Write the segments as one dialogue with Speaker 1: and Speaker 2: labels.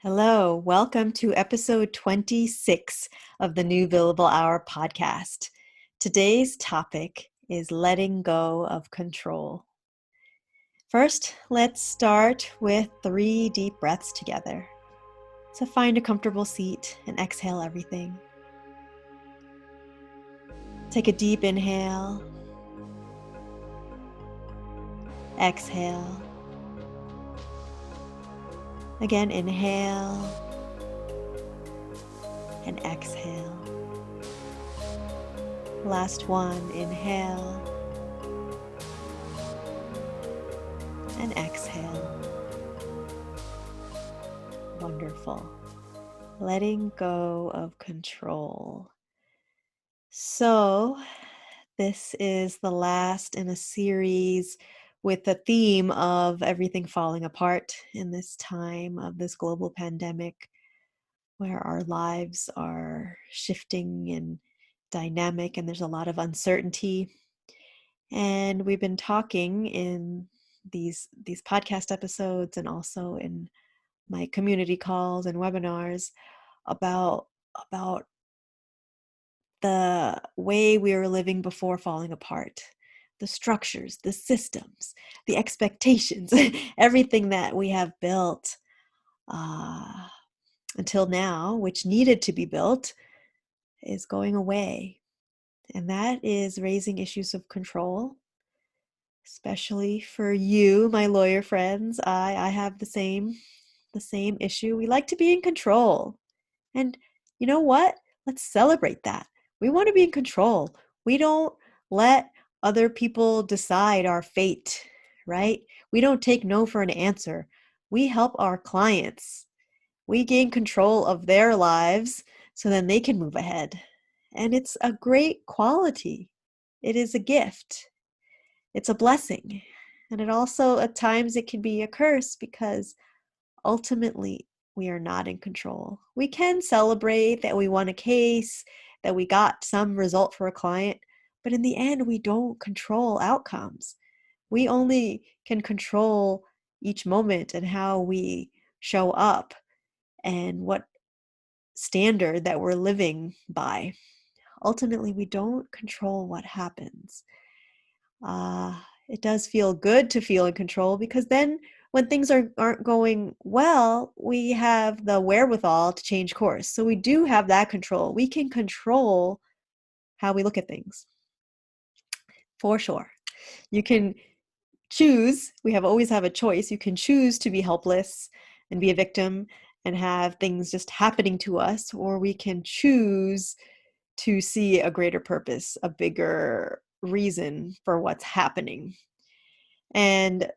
Speaker 1: Hello, welcome to episode 26 of the New Billable Hour podcast. Today's topic is letting go of control. First, let's start with 3 deep breaths together. So find a comfortable seat and exhale everything. Take a deep inhale. Exhale. Again, inhale and exhale. Last one, inhale and exhale. Wonderful. Letting go of control. So, this is the last in a series with the theme of everything falling apart in this time of this global pandemic, where our lives are shifting and dynamic and there's a lot of uncertainty. And we've been talking in these podcast episodes and also in my community calls and webinars about the way we were living before falling apart, the structures, the systems, the expectations, everything that we have built until now, which needed to be built, is going away. And that is raising issues of control, especially for you, my lawyer friends. I have the same issue. We like to be in control. And you know what? Let's celebrate that. We want to be in control. We don't let other people decide our fate, right? We don't take no for an answer. We help our clients. We gain control of their lives so then they can move ahead. And it's a great quality. It is a gift. It's a blessing. And it also, at times, it can be a curse because ultimately, we are not in control. We can celebrate that we won a case, that we got some result for a client, but in the end, we don't control outcomes. We only can control each moment and how we show up and what standard that we're living by. Ultimately, we don't control what happens. It does feel good to feel in control because then when things aren't going well, we have the wherewithal to change course. So we do have that control. We can control how we look at things. For sure. You can choose, always have a choice. You can choose to be helpless and be a victim and have things just happening to us, or we can choose to see a greater purpose, a bigger reason for what's happening. And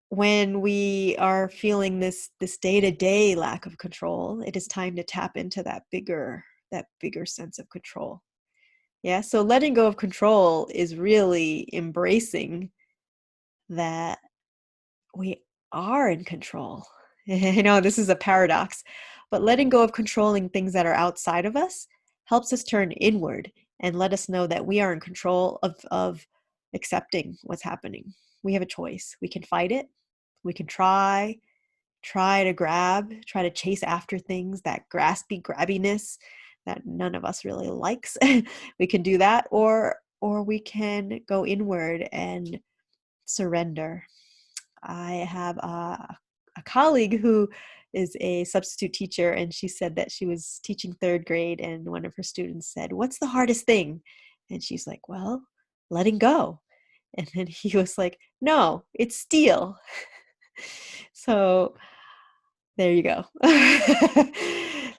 Speaker 1: when we are feeling this day-to-day lack of control, it is time to tap into that bigger sense of control. Yeah, so letting go of control is really embracing that we are in control. I know this is a paradox, but letting go of controlling things that are outside of us helps us turn inward and let us know that we are in control of accepting what's happening. We have a choice. We can fight it. We can try to chase after things, that grabbiness that none of us really likes. We can do that, or we can go inward and surrender. I have a colleague who is a substitute teacher, and she said that she was teaching 3rd grade, and one of her students said, "What's the hardest thing?" And she's like, "Well, letting go." And then he was like, "No, it's steel." So there you go.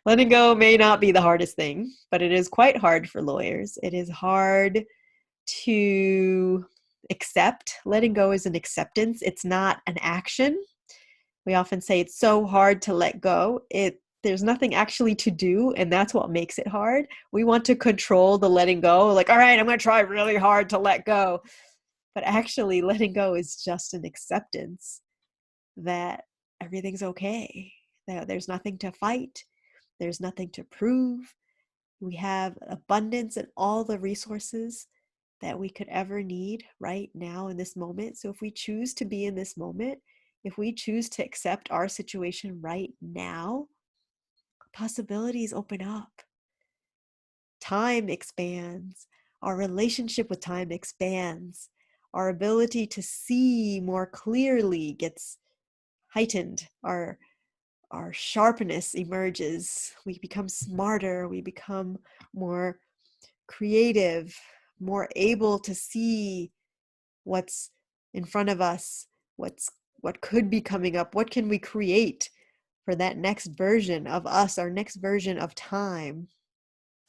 Speaker 1: Letting go may not be the hardest thing, but it is quite hard for lawyers. It is hard to accept. Letting go is an acceptance. It's not an action. We often say it's so hard to let go. There's nothing actually to do, and that's what makes it hard. We want to control the letting go, like, all right, I'm going to try really hard to let go. But actually, letting go is just an acceptance that everything's okay, that there's nothing to fight, there's nothing to prove. We have abundance and all the resources that we could ever need right now in this moment. So if we choose to be in this moment, if we choose to accept our situation right now, possibilities open up. Time expands. Our relationship with time expands. Our ability to see more clearly gets heightened. Our sharpness emerges. We become smarter. We become more creative, more able to see what's in front of us, what could be coming up, what can we create for that next version of us, our next version of time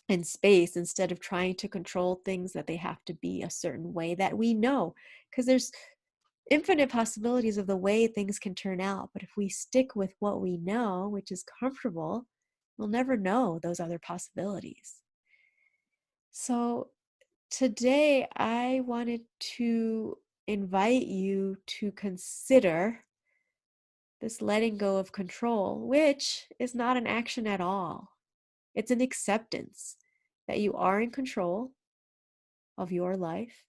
Speaker 1: and space, instead of trying to control things that they have to be a certain way that we know, because there's infinite possibilities of the way things can turn out. But if we stick with what we know, which is comfortable, we'll never know those other possibilities. So today I wanted to invite you to consider this letting go of control, which is not an action at all. It's an acceptance that you are in control of your life,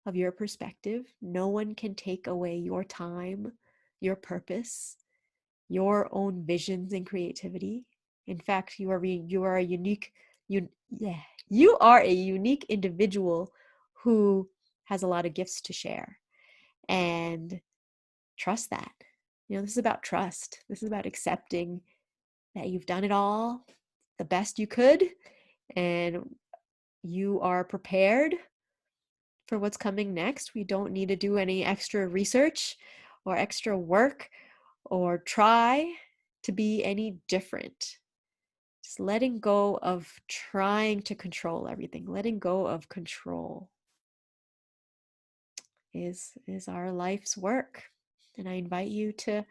Speaker 1: of your perspective. No one can take away your time, your purpose, your own visions and creativity. In fact, you are a unique individual who has a lot of gifts to share. And trust that. This is about trust. This is about accepting that you've done it all the best you could, and you are prepared for what's coming next. We don't need to do any extra research or extra work or try to be any different. Just letting go of trying to control everything, letting go of control is our life's work. And I invite you to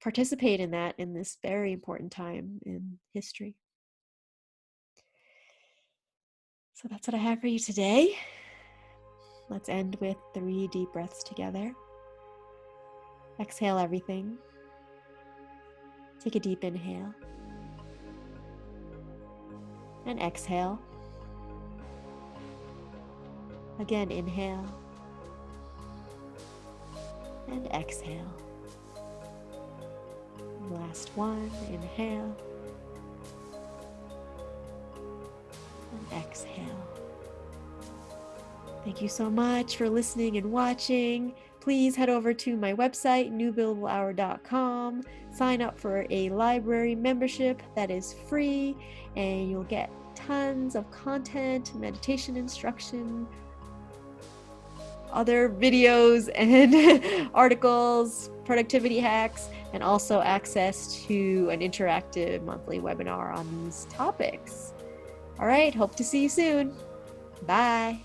Speaker 1: participate in that in this very important time in history. So that's what I have for you today. Let's end with 3 deep breaths together. Exhale everything. Take a deep inhale. And exhale. Again, inhale. And exhale. Last one, inhale. And exhale. Thank you so much for listening and watching. Please head over to my website, newbillablehour.com. Sign up for a library membership that is free, and you'll get tons of content, meditation instruction, other videos and articles, productivity hacks, and also access to an interactive monthly webinar on these topics. All right, hope to see you soon. Bye.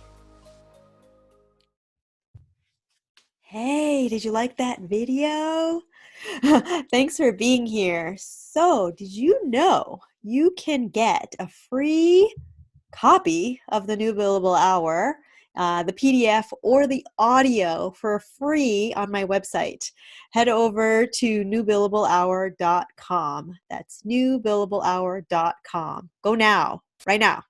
Speaker 1: Hey, did you like that video? Thanks for being here. So, did you know you can get a free copy of the New Billable Hour, the PDF or the audio for free on my website? Head over to newbillablehour.com. That's newbillablehour.com. Go now, right now.